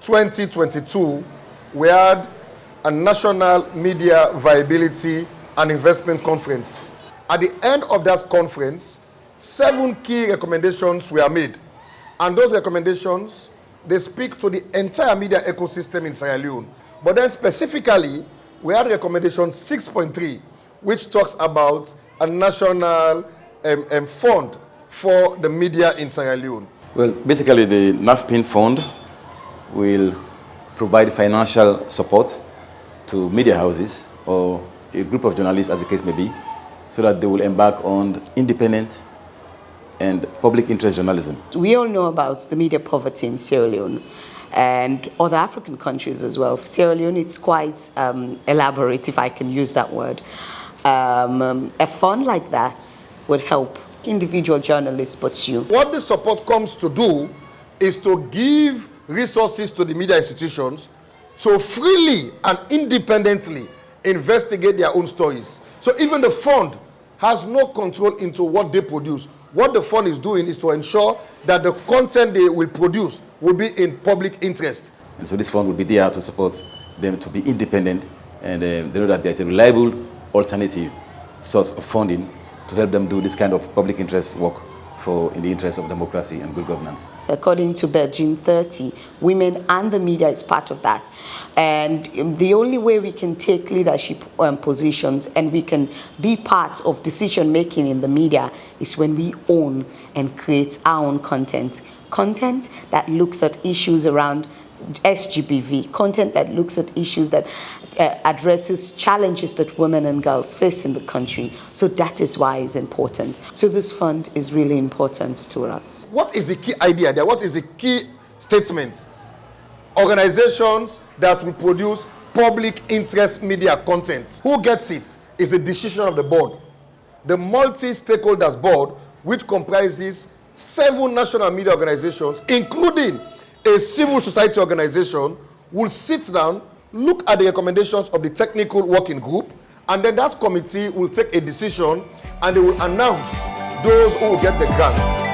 2022, we had a National Media Viability and Investment Conference. At the end of that conference, 7 key recommendations were made. And those recommendations, they speak to the entire media ecosystem in Sierra Leone. But then specifically, we had recommendation 6.3, which talks about a national fund for the media in Sierra Leone. Well, basically the Nafpim fund will provide financial support to media houses or a group of journalists, as the case may be, so that they will embark on independent and public interest journalism. We all know about the media poverty in Sierra Leone and other African countries as well. For Sierra Leone, it's quite elaborate, if I can use that word. A fund like that would help individual journalists pursue. What the support comes to do is to give resources to the media institutions to freely and independently investigate their own stories. So even the fund has no control into what they produce. What the fund is doing is to ensure that the content they will produce will be in public interest. And so this fund will be there to support them to be independent, and they know that there's a reliable alternative source of funding to help them do this kind of public interest work in the interest of democracy and good governance. According to Beijing 30, women and the media is part of that. And the only way we can take leadership positions and we can be part of decision making in the media is when we own and create our own content. Content that looks at issues around SGBV, content that looks at issues that addresses challenges that women and girls face in the country. So that is why it's important. So this fund is really important to us. What is the key idea there? What is the key statement? Organizations that will produce public interest media content. Who gets it is a decision of the board. The multi-stakeholders board, which comprises 7 national media organizations, including a civil society organization, will sit down, look at the recommendations of the technical working group, and then that committee will take a decision and they will announce those who will get the grant.